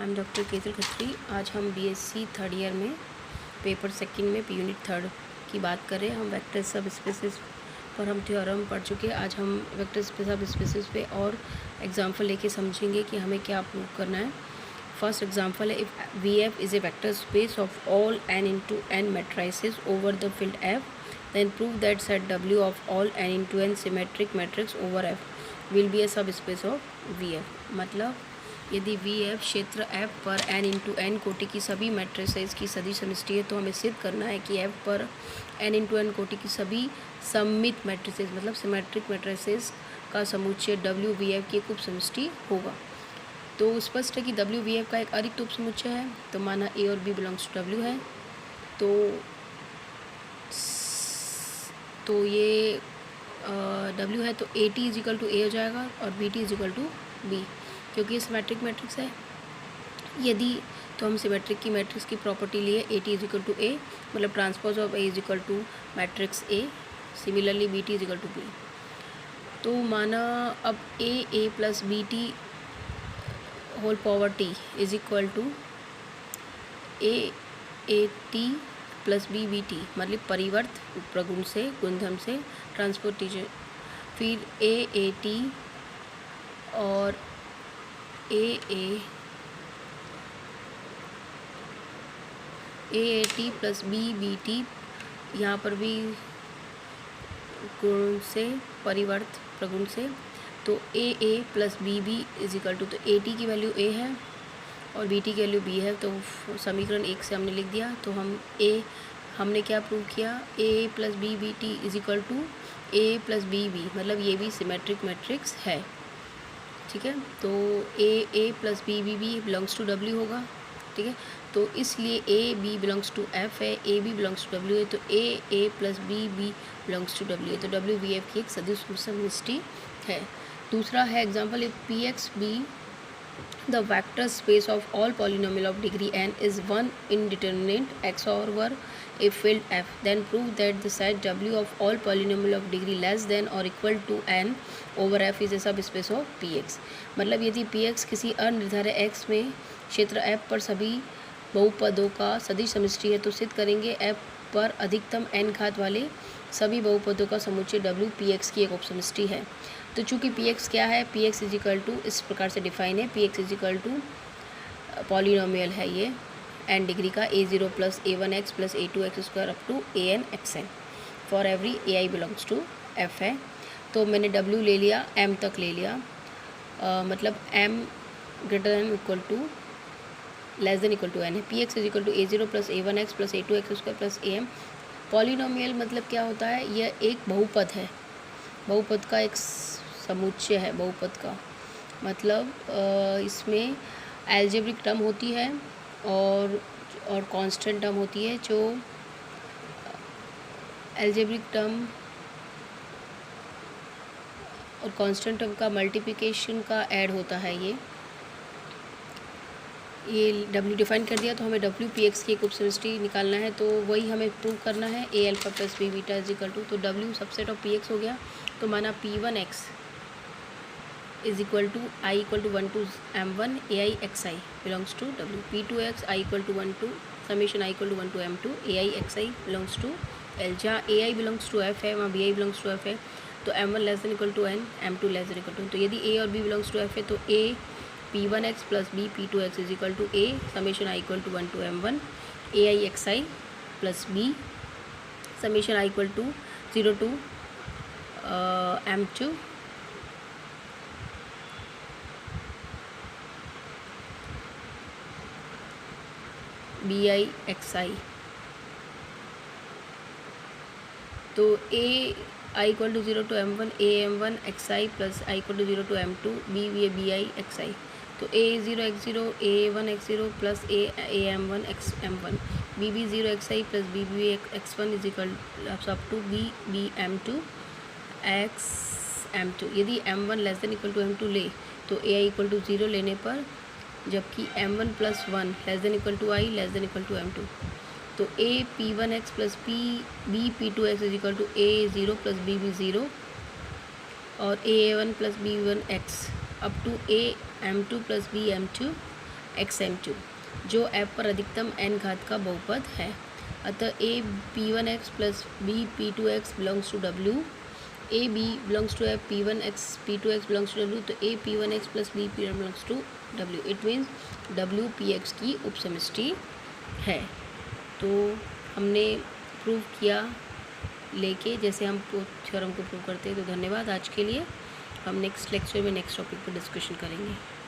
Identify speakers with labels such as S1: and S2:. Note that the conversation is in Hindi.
S1: I am doctor Ketal Khatri. आज हम बीएससी थर्ड ईयर में पेपर सेकंड में यूनिट थर्ड की बात करें। हम वेक्टर सब स्पेसिस पर हम थ्योरम पढ़ चुके हैं। आज हम वेक्टर सब स्पेसिस पे और एग्जांपल लेके समझेंगे कि हमें क्या प्रूव करना है। फर्स्ट एग्जांपल है, if V F is a vector space of all n into n matrices over the field F, then prove that set W of all n into n symmetric matrix over F will be a subspace of V F. मतलब यदि वी एफ क्षेत्र एफ पर एन इंटू एन कोटि की सभी मैट्रिसेस की सदिश समष्टि है, तो हमें सिद्ध करना है कि एफ पर एन इंटू एन कोटि की सभी सममित मैट्रिसेस मतलब सिमेट्रिक मैट्रिसेस का समुच्चय डब्ल्यू वी एफ की एक उप समष्टि होगा। तो स्पष्ट है कि डब्ल्यू वी एफ का एक अरिक्त उप समुच्चय है। तो माना ए और बी बिलोंग्स टू डब्ल्यू है, तो ये डब्ल्यू है तो A T is equal to A हो जाएगा और B T is equal to B, क्योंकि ये सिमेट्रिक मैट्रिक्स है। यदि तो हम सिमेट्रिक की मैट्रिक्स की प्रॉपर्टी लिए A T is equal to A, मतलब transpose of A is equal to matrix A, similarly B T is equal to B. तो माना अब A plus B T whole power T is equal to A T plus B T, मतलब परिवर्त प्रगुण से गुणधर्म से ट्रांसपोर्टेशन, फिर ए टी और A T plus B T, यहाँ पर भी गुण से परिवर्त प्रगुण से, तो A plus B is equal to, तो ए टी की वैल्यू ए है और बी टी की वैल्यू बी है, तो समीकरण एक से हमने लिख दिया। तो हमने क्या प्रूव किया, A plus B T is equal to A plus B, मतलब ये भी सिमेट्रिक मैट्रिक्स है। ठीक है, तो A plus B belongs to W होगा। ठीक है, तो इसलिए A B belongs to F है, A B belongs to W है, तो A plus B belongs to W है, तो डब्ल्यू वी एफ की एक सदिश समष्टि है। दूसरा है example, if P x be the vector space of all polynomial of degree n is one indeterminate x over a field f, then prove that the set w of all polynomial of degree less than or equal to n over f is a subspace of px। मतलब यदि px किसी अनिर्धारित x में क्षेत्र f पर सभी बहुपदों का सदिश समष्टि है, तो सिद्ध करेंगे f पर अधिकतम n घात वाले सभी बहुपदों का समुच्चय w px की एक उपसमष्टि है। तो चूँकि px क्या है, px इज इक्वल टू इस प्रकार से डिफाइन है, px is equal to polynomial है ये n डिग्री का a0 plus a1x plus a2x square up to an xn for every ai belongs to f है। तो मैंने w ले लिया, m तक ले लिया, मतलब m greater than equal to less than equal to n है। px is equal to a0 plus a1x plus a2x square plus am। Polynomial मतलब क्या होता है, यह एक बहुपद है, बहुपद का एक समुच्चय है। बहुपद का मतलब इसमें एल्जेब्रिक टर्म होती है और कांस्टेंट टर्म होती है। जो एल्जेब्रिक टर्म और कांस्टेंट टर्म का मल्टीप्लिकेशन का ऐड होता है। ये W डिफाइन कर दिया, तो हमें डब्ल्यू पी एक्स की एक उपसमष्टि निकालना है, तो वही हमें प्रूव करना है। A alpha plus B beta is equal to, तो W subset of P X हो गया। तो माना P1x is equal to I equal to 1 to m1 ai xi belongs to W, P2x I equal to 1 to summation I equal to 1 to m2 ai xi belongs to L। जहाँ ai बिलोंग्स टू f है, वहाँ bi बिलोंग्स टू f है, तो m1 less than equal to n, m2 less than equal to. तो यदि a और b बिलोंग्स टू f है, तो a P1x plus b P2x is equal to a summation I equal to 1 to m1 ai xi plus b summation I equal to 0 to m2 bi xi। तो a i equal to 0 to m1 a m1 xi plus i equal to 0 to m2 b bi xi। तो a0 x0 a1 x0 plus a m1 x m1 bb 0 xi plus bb x1 is equal up to b m2 x m2। यदि m1 less than equal to m2 ले, तो ai इक्वल टू 0 लेने पर, जबकि m1 plus 1 less than equal to i less than equal to m2, तो a p1x plus b p2x is equal to a0 plus b 0 और a1 plus b1x up to a m2 plus b m2 XM2 जो F पर अधिकतम n घात का बहुपद है। अतः A P1x plus B P2x belongs to W, A B belongs to F P1x P2x belongs to W, तो A P1x plus B P1 belongs to W। It means W Px की उपसमष्टि है। तो हमने प्रूव किया लेके, जैसे हम थ्योरम को प्रूव करते हैं। तो धन्यवाद आज के लिए। हम नेक्स्ट लेक्चर में नेक्स्ट टॉपिक पर डिस्कशन करेंगे।